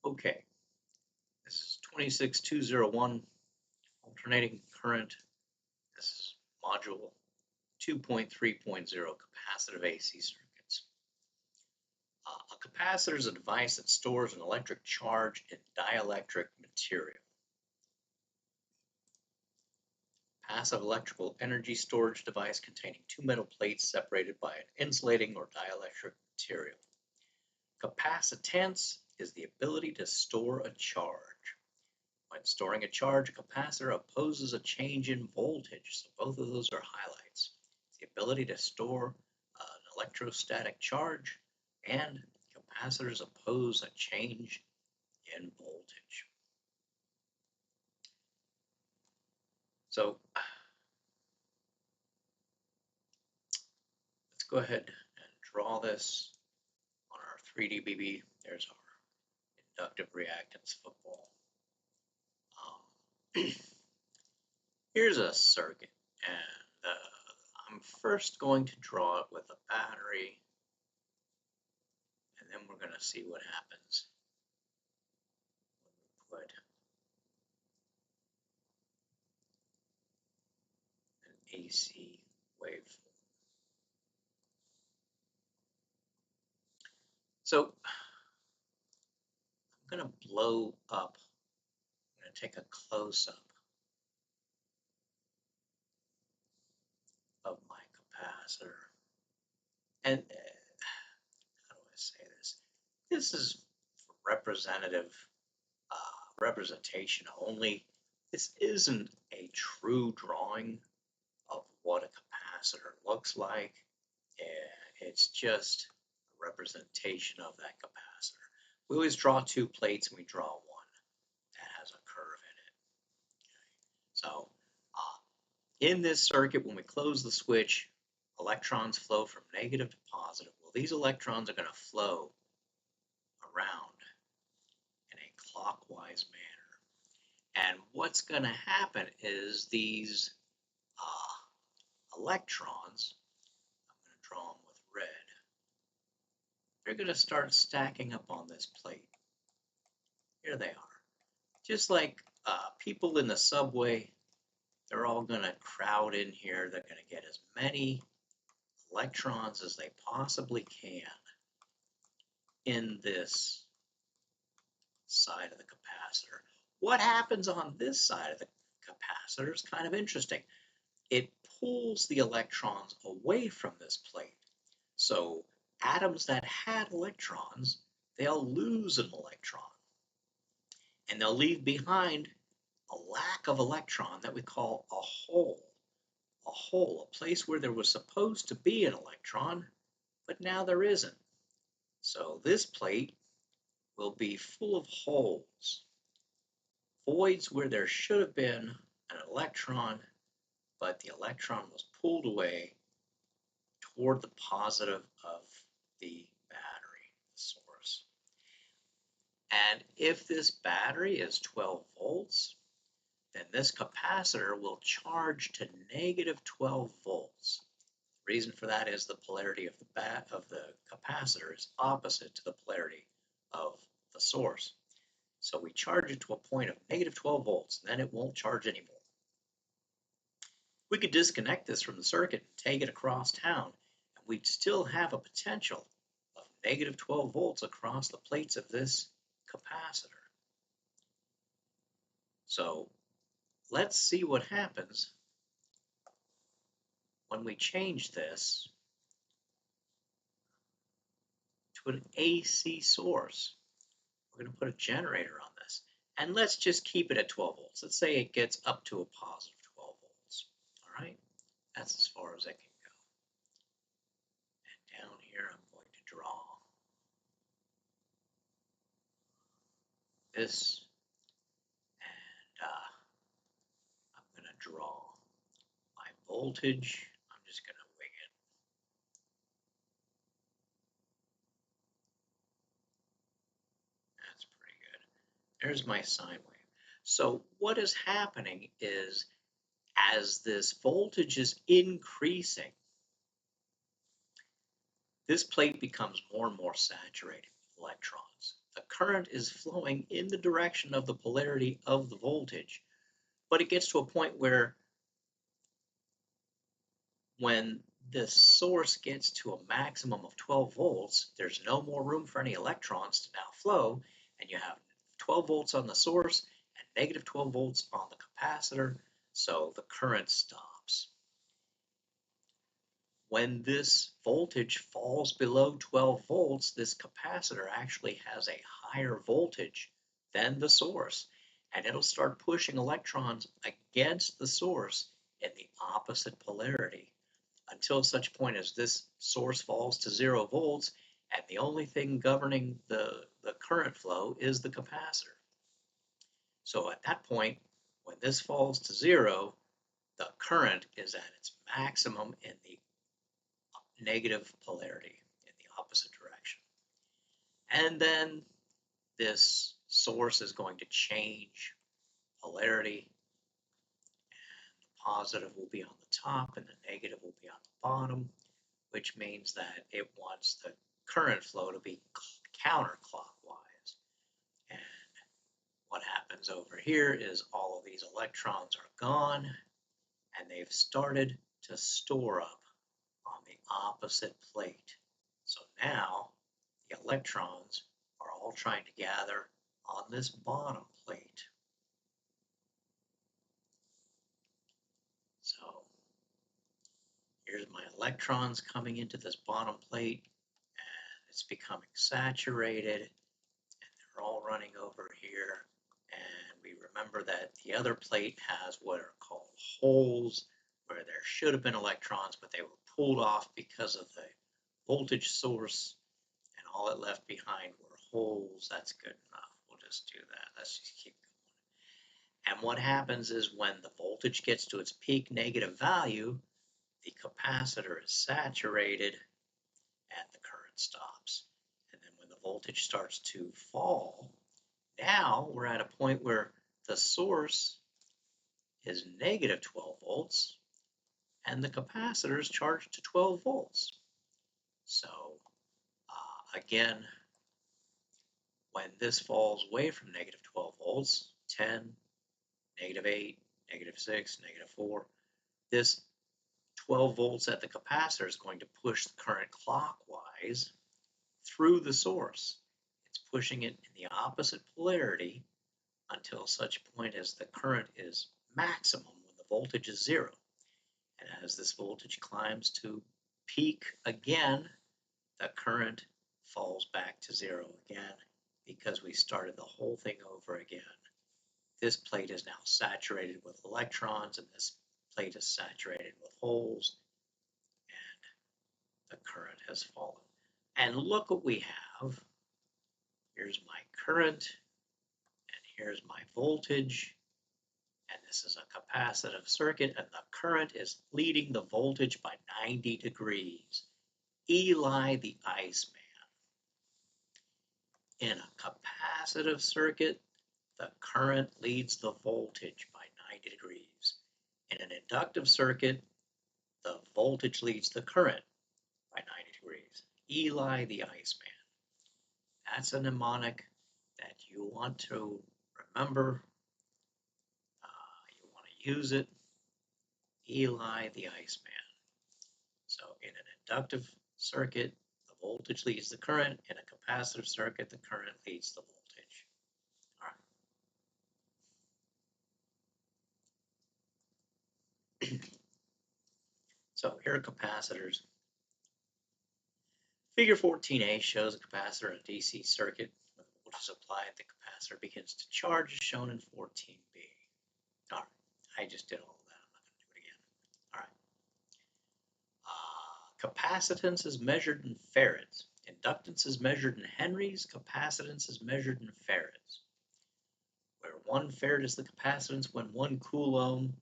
Okay, this is 26201 alternating current. This is module 2.3.0 capacitive AC circuits. A capacitor is a device that stores an electric charge in dielectric material. Passive electrical energy storage device containing two metal plates separated by an insulating or dielectric material. Capacitance is the ability to store a charge. When storing a charge, a capacitor opposes a change in voltage, so both of those are highlights. It's the ability to store an electrostatic charge, and capacitors oppose a change in voltage. So let's go ahead and draw this on our 3D-BB. There's our inductive reactance football. Here's a circuit, and I'm first going to draw it with a battery, and then we're going to see what happens when we put an AC waveform. So I'm going to blow up. I'm going to take a close-up of my capacitor. And how do I say this? This is representative representation only. This isn't a true drawing of what a capacitor looks like. It's just a representation of that capacitor. We always draw two plates and we draw one that has a curve in it. Okay. So in this circuit, when we close the switch, electrons flow from negative to positive. Well, these electrons are going to flow around in a clockwise manner. And what's going to happen is these electrons, I'm going to draw them with red, they're going to start stacking up on this plate. Here they are. Just like people in the subway, they're all going to crowd in here. They're going to get as many electrons as they possibly can in this side of the capacitor. What happens on this side of the capacitor is kind of interesting. It pulls the electrons away from this plate. So atoms that had electrons, they'll lose an electron. And they'll leave behind a lack of electron that we call a hole. A hole, a place where there was supposed to be an electron, but now there isn't. So this plate will be full of holes, voids where there should have been an electron, but the electron was pulled away toward the positive of the battery, the source. And if this battery is 12 volts, then this capacitor will charge to negative 12 volts. The reason for that is the polarity of the capacitor is opposite to the polarity of the source. So we charge it to a point of negative 12 volts, and then it won't charge anymore. We could disconnect this from the circuit and take it across town, and we'd still have a potential of negative 12 volts across the plates of this capacitor. So let's see what happens when we change this to an AC source. We're going to put a generator on this. And let's just keep it at 12 volts. Let's say it gets up to a positive 12 volts. All right? That's as far as it can go. And down here, I'm going to draw this. And I'm going to draw my voltage. I'm just going to wing it. That's pretty good. There's my sine wave. So what is happening is as this voltage is increasing, this plate becomes more and more saturated electrons. The current is flowing in the direction of the polarity of the voltage, but it gets to a point where when the source gets to a maximum of 12 volts, there's no more room for any electrons to now flow, and you have 12 volts on the source and negative 12 volts on the capacitor, so the current stops. When this voltage falls below 12 volts, this capacitor actually has a higher voltage than the source, and it'll start pushing electrons against the source in the opposite polarity until such point as this source falls to 0 volts, and the only thing governing the current flow is the capacitor. So at that point, when this falls to 0, the current is at its maximum in the negative polarity, in the opposite direction. And then this source is going to change polarity, and the positive will be on the top and the negative will be on the bottom, which means that it wants the current flow to be counterclockwise. And what happens over here is all of these electrons are gone, and they've started to store up on the opposite plate. So now the electrons are all trying to gather on this bottom plate. So here's my electrons coming into this bottom plate, and it's becoming saturated, and they're all running over here. And we remember that the other plate has what are called holes, where there should have been electrons, but they were pulled off because of the voltage source, and all it left behind were holes. That's good enough. We'll just do that. Let's just keep going. And what happens is when the voltage gets to its peak negative value, the capacitor is saturated and the current stops. And then when the voltage starts to fall, now we're at a point where the source is negative 12 volts and the capacitor is charged to 12 volts. So again, when this falls away from negative 12 volts, 10, negative 8, negative 6, negative 4, this 12 volts at the capacitor is going to push the current clockwise through the source. It's pushing it in the opposite polarity until such point as the current is maximum when the voltage is 0. And as this voltage climbs to peak again, the current falls back to 0 again because we started the whole thing over again. This plate is now saturated with electrons, and this plate is saturated with holes, and the current has fallen. And look what we have. Here's my current, and here's my voltage, and this is a capacitive circuit, and the current is leading the voltage by 90 degrees. Eli the Iceman. In a capacitive circuit, the current leads the voltage by 90 degrees. In an inductive circuit, the voltage leads the current by 90 degrees. Eli the Iceman. That's a mnemonic that you want to remember. You want to use it. Eli the Iceman. So in an inductive circuit, the voltage leads the current. In a capacitive circuit, the current leads the voltage. All right. So here are capacitors. Figure 14a shows a capacitor in a DC circuit. When the voltage is applied, the capacitor begins to charge, as shown in 14b. All right, I just did all of that. I'm not going to do it again. All right. Capacitance is measured in farads. Inductance is measured in henries. Capacitance is measured in farads. Where 1 farad is the capacitance when 1 coulomb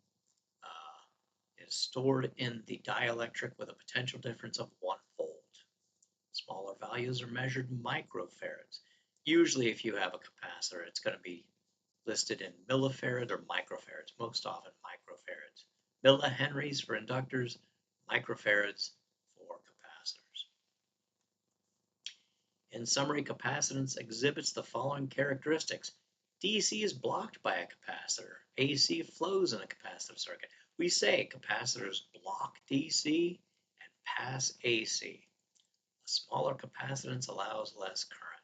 is stored in the dielectric with a potential difference of 1 volt. Smaller values are measured in microfarads. Usually if you have a capacitor, it's going to be listed in millifarad or microfarads, most often microfarads. Millihenries for inductors, microfarads for capacitors. In summary, capacitance exhibits the following characteristics. DC is blocked by a capacitor. AC flows in a capacitive circuit. We say capacitors block DC and pass AC. A smaller capacitance allows less current.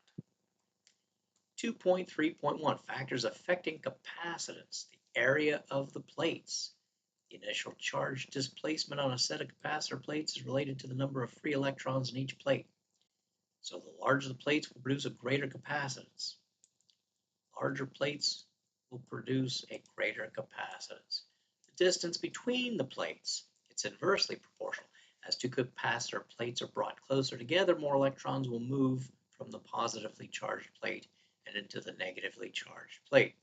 2.3.1 Factors affecting capacitance. The area of the plates. The initial charge displacement on a set of capacitor plates is related to the number of free electrons in each plate. So the larger the plates will produce a greater capacitance. Larger plates will produce a greater capacitance. The distance between the plates, it's inversely proportional. As two capacitor plates are brought closer together, more electrons will move from the positively charged plate and into the negatively charged plate.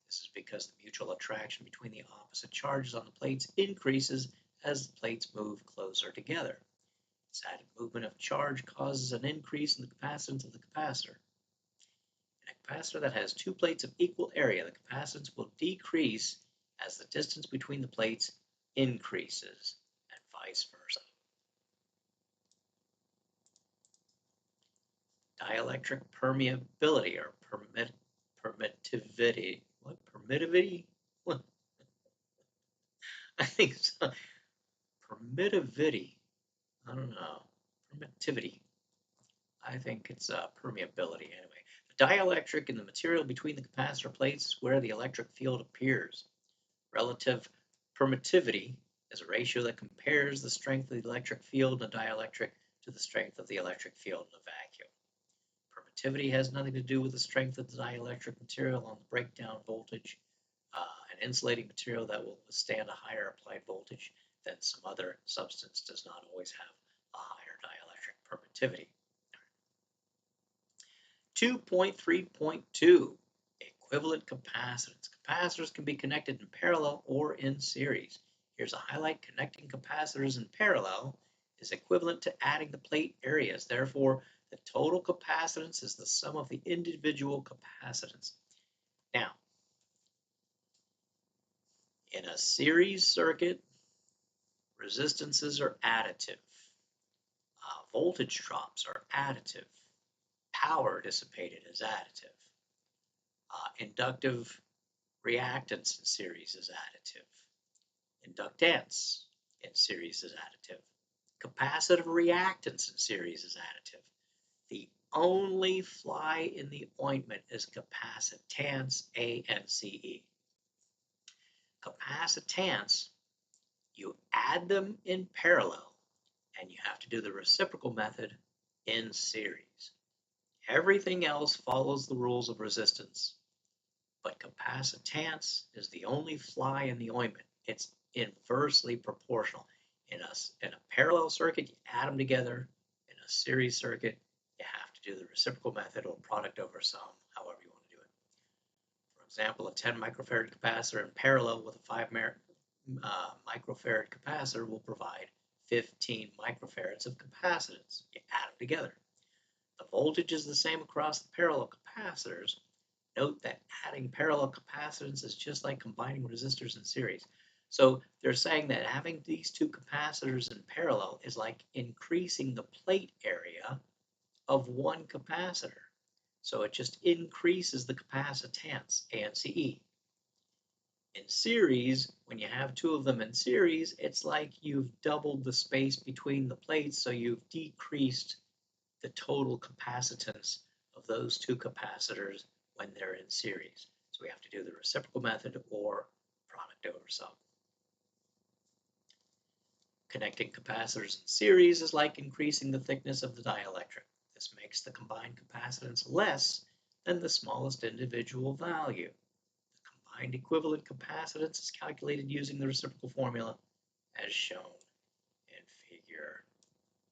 This is because the mutual attraction between the opposite charges on the plates increases as the plates move closer together. This added movement of charge causes an increase in the capacitance of the capacitor. In a capacitor that has two plates of equal area, the capacitance will decrease as the distance between the plates increases, and vice versa. Dielectric permeability or permittivity. What? Permittivity? What? I think so. Permittivity. I don't know. Permittivity. I think it's permeability anyway. The dielectric in the material between the capacitor plates is where the electric field appears. Relative permittivity is a ratio that compares the strength of the electric field in a dielectric to the strength of the electric field in a vacuum. Permittivity has nothing to do with the strength of the dielectric material on the breakdown voltage. An insulating material that will withstand a higher applied voltage than some other substance does not always have a higher dielectric permittivity. 2.3.2 Equivalent capacitance. Capacitors can be connected in parallel or in series. Here's a highlight. Connecting capacitors in parallel is equivalent to adding the plate areas. Therefore, the total capacitance is the sum of the individual capacitance. Now, in a series circuit, resistances are additive. Voltage drops are additive. Power dissipated is additive. Inductive reactance in series is additive. Inductance in series is additive. Capacitive reactance in series is additive. The only fly in the ointment is capacitance, A-N-C-E. Capacitance, you add them in parallel, and you have to do the reciprocal method in series. Everything else follows the rules of resistance, but capacitance is the only fly in the ointment. It's inversely proportional. In a parallel circuit, you add them together. In a series circuit, you have to do the reciprocal method or product over sum, however you want to do it. For example, a 10 microfarad capacitor in parallel with a 5 microfarad capacitor will provide 15 microfarads of capacitance. You add them together. The voltage is the same across the parallel capacitors. Note that adding parallel capacitance is just like combining resistors in series. So they're saying that having these two capacitors in parallel is like increasing the plate area of one capacitor. So it just increases the capacitance, ANCE. In series, when you have two of them in series, it's like you've doubled the space between the plates, so you've decreased the total capacitance of those two capacitors when they're in series. So we have to do the reciprocal method or product over sum. Connecting capacitors in series is like increasing the thickness of the dielectric. This makes the combined capacitance less than the smallest individual value. The combined equivalent capacitance is calculated using the reciprocal formula as shown in figure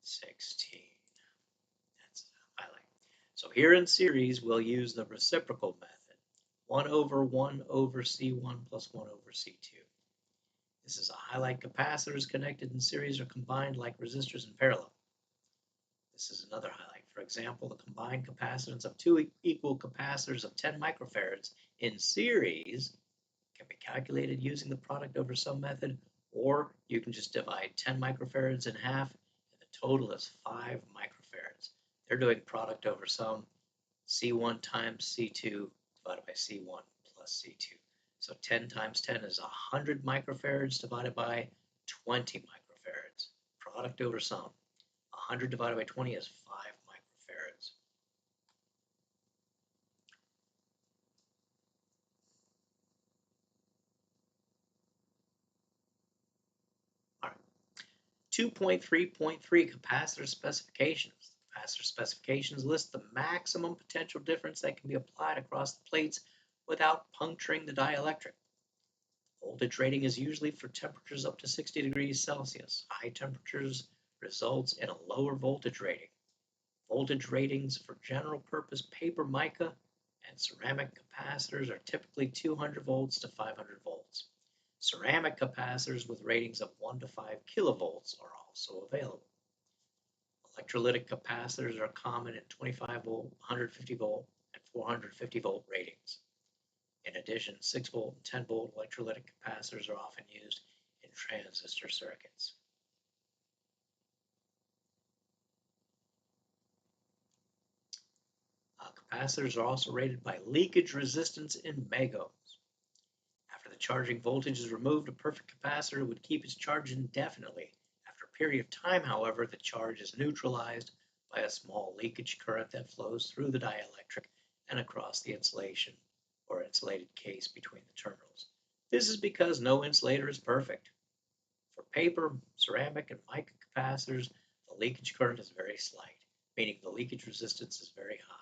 16. That's a highlight. So here in series, we'll use the reciprocal method. 1 over 1 over C1 plus 1 over C2. This is a highlight. Capacitors connected in series are combined like resistors in parallel. This is another highlight. For example, the combined capacitance of two equal capacitors of 10 microfarads in series can be calculated using the product over sum method, or you can just divide 10 microfarads in half, and the total is 5 microfarads. They're doing product over sum, C1 times C2 divided by C1 plus C2. So 10 times 10 is 100 microfarads divided by 20 microfarads. Product over sum. 100 divided by 20 is 5 microfarads. All right. 2.3.3 capacitor specifications. Capacitor specifications list the maximum potential difference that can be applied across the plates without puncturing the dielectric. Voltage rating is usually for temperatures up to 60 degrees Celsius. High temperatures results in a lower voltage rating. Voltage ratings for general purpose paper mica and ceramic capacitors are typically 200 volts to 500 volts. Ceramic capacitors with ratings of 1 to 5 kilovolts are also available. Electrolytic capacitors are common in 25 volt, 150 volt, and 450 volt ratings. In addition, 6 volt and 10 volt electrolytic capacitors are often used in transistor circuits. Capacitors are also rated by leakage resistance in megohms. After the charging voltage is removed, a perfect capacitor would keep its charge indefinitely. After a period of time, however, the charge is neutralized by a small leakage current that flows through the dielectric and across the insulation or insulated case between the terminals. This is because no insulator is perfect. For paper, ceramic, and mica capacitors, the leakage current is very slight, meaning the leakage resistance is very high.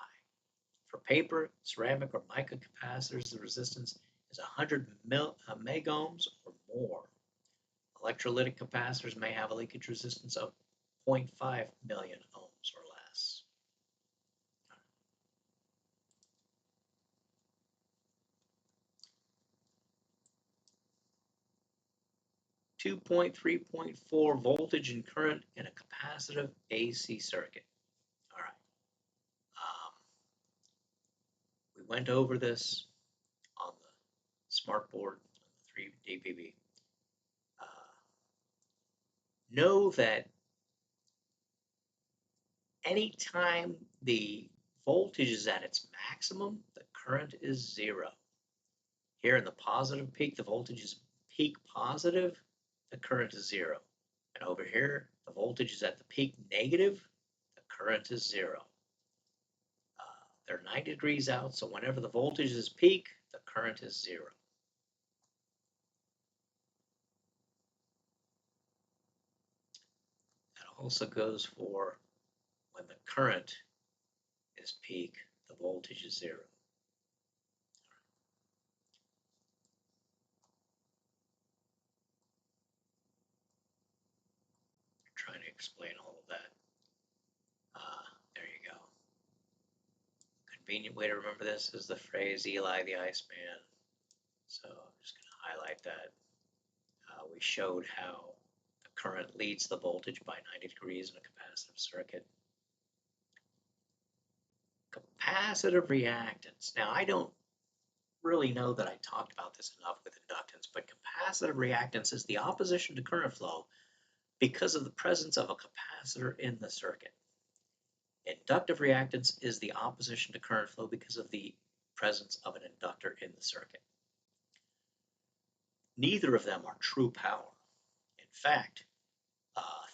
For paper, ceramic, or mica capacitors, the resistance is 100 megohms or more. Electrolytic capacitors may have a leakage resistance of 0.5 million ohms or less. 2.3.4 voltage and current in a capacitive AC circuit. All right. We went over this on the smartboard, on the 3DPB. Know that anytime the voltage is at its maximum, the current is zero. Here in the positive peak, the voltage is peak positive, the current is zero. And over here, the voltage is at the peak negative, the current is zero. They're 90 degrees out, so whenever the voltage is peak, the current is zero. That also goes for when the current is peak, the voltage is zero. I'm trying to explain all of that. There you go. Convenient way to remember this is the phrase Eli the Iceman. So I'm just going to highlight that. We showed how the current leads the voltage by 90 degrees in a capacitive circuit. Capacitive reactance. Now, I don't really know that I talked about this enough with inductance, but capacitive reactance is the opposition to current flow because of the presence of a capacitor in the circuit. Inductive reactance is the opposition to current flow because of the presence of an inductor in the circuit. Neither of them are true power. In fact,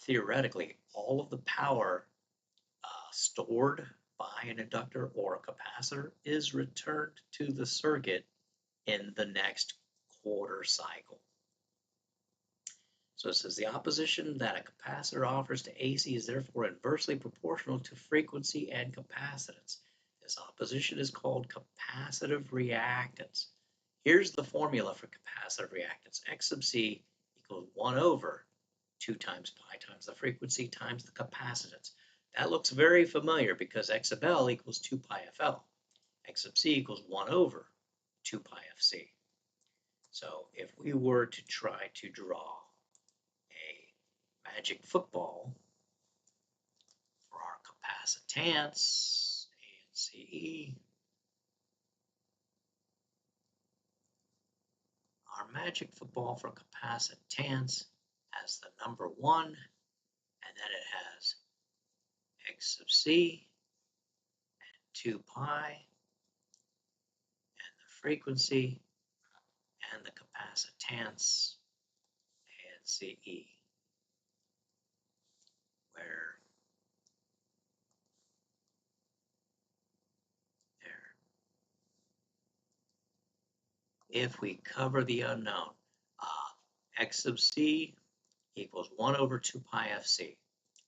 theoretically, all of the power stored by an inductor or a capacitor is returned to the circuit in the next quarter cycle. So it says the opposition that a capacitor offers to AC is therefore inversely proportional to frequency and capacitance. This opposition is called capacitive reactance. Here's the formula for capacitive reactance. X sub C equals 1 over 2 times pi times the frequency times the capacitance. That looks very familiar because X sub L equals 2 pi FL. X sub C equals 1 over 2 pi FC. So if we were to try to draw a magic football for our capacitance, ANCE, our magic football for capacitance has the number 1, and then it has X sub C 2 pi, and the frequency, and the capacitance, and CE, where there. If we cover the unknown, x sub c equals 1 over 2 pi fc.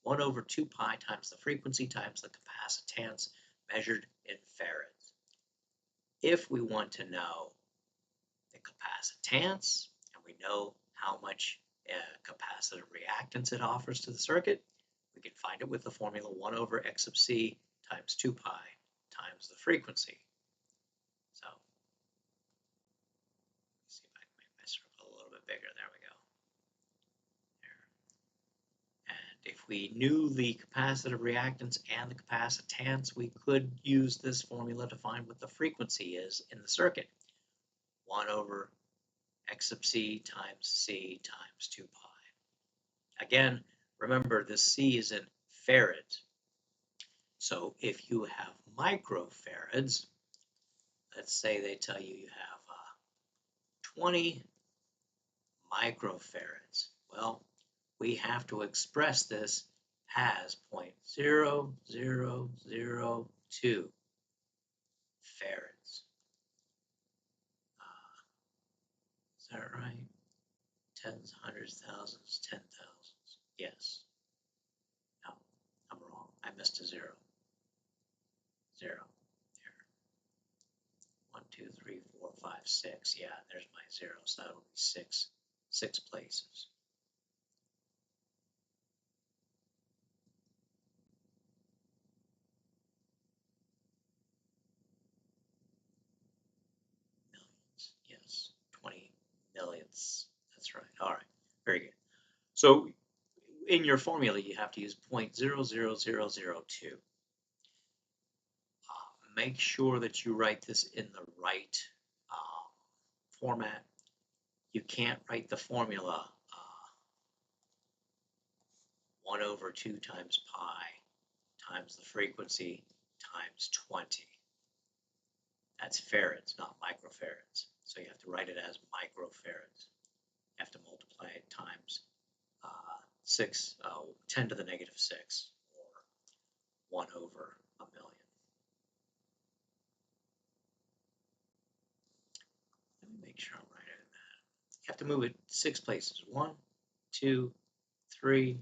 1 over 2 pi times the frequency times the capacitance measured in farads. If we want to know the capacitance, and we know how much capacitive reactance it offers to the circuit, we can find it with the formula 1 over x sub c times 2 pi times the frequency. So, let's see if I can make my circle a little bit bigger. There we go. There. And if we knew the capacitive reactance and the capacitance, we could use this formula to find what the frequency is in the circuit. 1 over x sub c times 2 pi. Again, remember this c is in farads. So if you have microfarads, let's say they tell you you have 20 microfarads. Well, we have to express this as 0.0002 farads. Is that right? Tens, hundreds, thousands, 10,000s. Yes. No, I'm wrong. I missed a zero. 0. There. 1, 2, 3, 4, 5, 6. Yeah, there's my 0. So that'll be 6 places. Millions. Yes. 20 millionths. That's right. All right. Very good. So in your formula, you have to use 0.00002. Make sure that you write this in the right format. You can't write the formula 1 over 2 times pi times the frequency times 20. That's farads, not microfarads. So you have to write it as microfarads. You have to multiply it times 10 to the negative 6, or 1 over a million. Let me make sure I'm right in that. You have to move it 6 places. 1, 2, 3,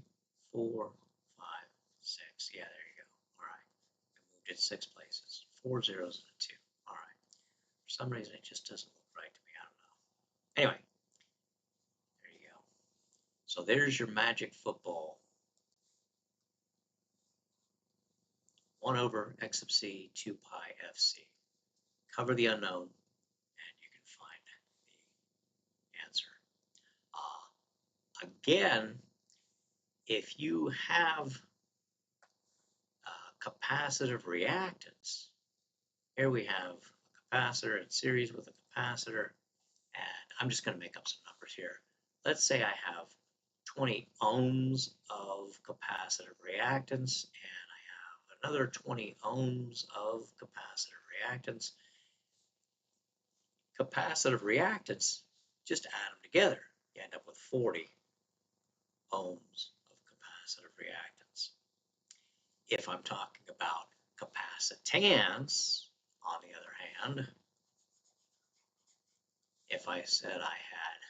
4, 5, 6. Yeah, there you go. All right. I moved it 6 places. 4 zeros and a 2. All right. For some reason, it just doesn't look right to me. I don't know. Anyway, there you go. So there's your magic football. 1 over x sub c, 2 pi fc. Cover the unknown, and you can find the answer. Again, if you have capacitive reactance, here we have a capacitor in series with a capacitor, and I'm just going to make up some numbers here. Let's say I have 20 ohms of capacitive reactance, and I have another 20 ohms of capacitive reactance. Capacitive reactance, just add them together. You end up with 40 ohms of capacitive reactance. If I'm talking about capacitance, on the other hand, if I said I had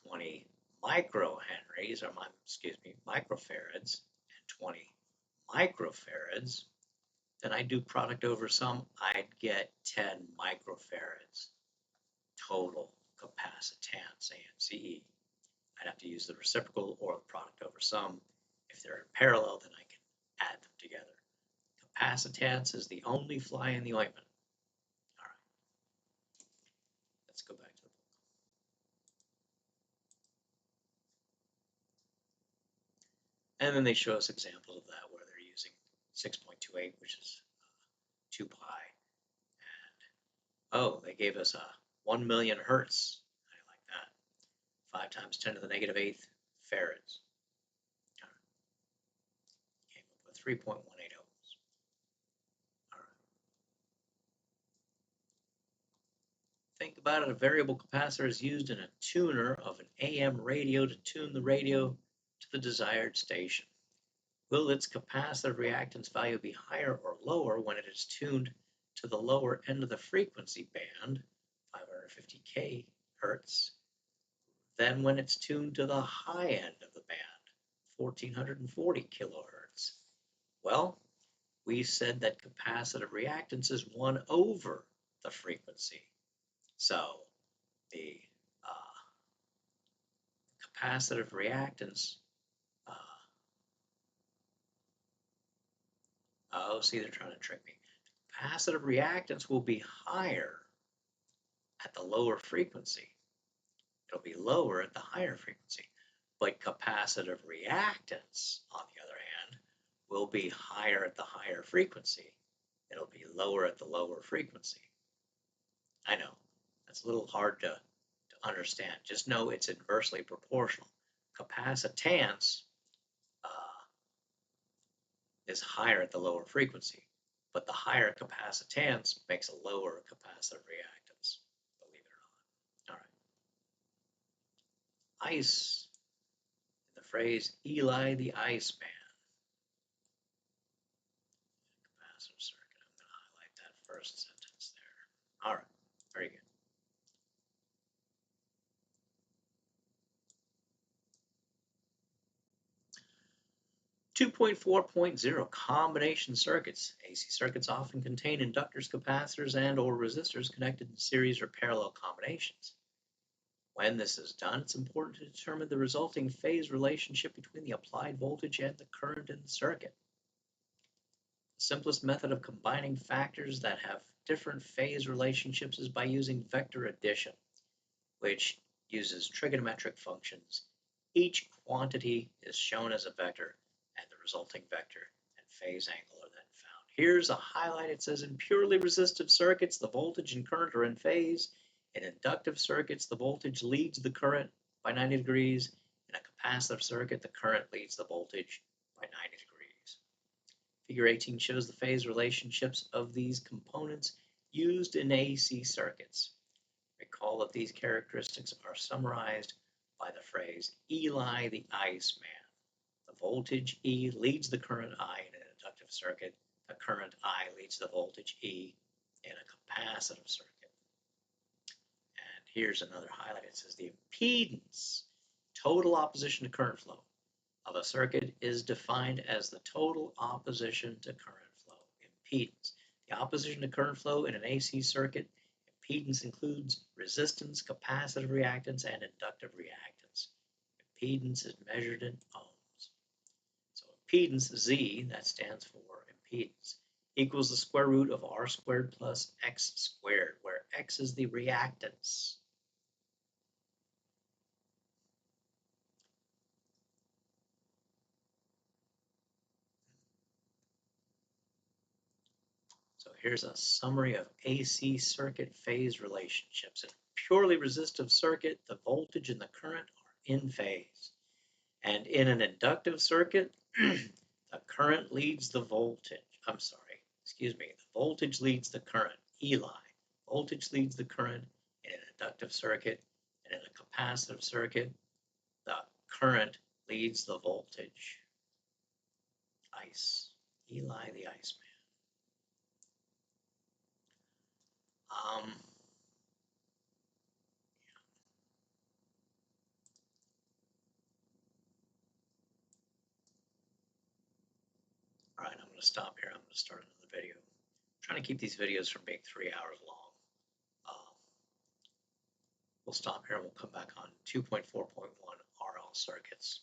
20 microhenries, or microfarads, and 20 microfarads, then I do product over sum, I'd get 10 microfarads total capacitance, ANCE. I'd have to use the reciprocal or the product over sum. If they're in parallel, then I can add them together. Capacitance is the only fly in the ointment. All right. Let's go back to the book. And then they show us examples of that where they're using 6.28, which is 2 pi. And, oh, they gave us a 1 million hertz. I like that. 5 times 10 to the negative 8th farads. Came up with 3.18 ohms. think about it, a variable capacitor is used in a tuner of an AM radio to tune the radio to the desired station. Will its capacitive reactance value be higher or lower when it is tuned to the lower end of the frequency band, 550 kHz, than when it's tuned to the high end of the band, 1440 kilohertz? Well, we said that capacitive reactance is 1 over the frequency. So the capacitive reactance, see, they're trying to trick me. Capacitive reactance will be higher at the lower frequency. It'll be lower at the higher frequency. But capacitive reactance, on the other hand, will be higher at the higher frequency. It'll be lower at the lower frequency. I know, that's a little hard to understand. Just know it's inversely proportional. Capacitance is higher at the lower frequency, but the higher capacitance makes a lower capacitive reactance, believe it or not. All right. Ice, in the phrase Eli the Iceman. Capacitive circuit, I'm going to highlight that first sentence there. All right, very good. 2.4.0 combination circuits. AC circuits often contain inductors, capacitors, and or resistors connected in series or parallel combinations. When this is done, it's important to determine the resulting phase relationship between the applied voltage and the current in the circuit. The simplest method of combining factors that have different phase relationships is by using vector addition, which uses trigonometric functions. Each quantity is shown as a vector, and the resulting vector and phase angle are then found. Here's a highlight. It says in purely resistive circuits, the voltage and current are in phase. In inductive circuits, the voltage leads the current by 90 degrees. In a capacitive circuit, the current leads the voltage by 90 degrees. Figure 18 shows the phase relationships of these components used in AC circuits. Recall that these characteristics are summarized by the phrase Eli the Iceman. The voltage E leads the current I in an inductive circuit. The current I leads the voltage E in a capacitive circuit. And here's another highlight. It says the impedance, total opposition to current flow, of a circuit is defined as the total opposition to current flow. Impedance. The opposition to current flow in an AC circuit, impedance includes resistance, capacitive reactance, and inductive reactance. Impedance is measured in ohms. So impedance, Z, that stands for impedance, equals the square root of R squared plus X squared, where X is the reactance. So here's a summary of AC circuit phase relationships. In a purely resistive circuit, the voltage and the current are in phase. And in an inductive circuit, the current leads the voltage. The voltage leads the current, Eli. Voltage leads the current in an inductive circuit. And in a capacitive circuit, the current leads the voltage. Ice. Eli the Iceman. All right, I'm going to stop here. I'm going to start another video. I'm trying to keep these videos from being 3 hours long. We'll stop here and we'll come back on 2.4.1 RL circuits.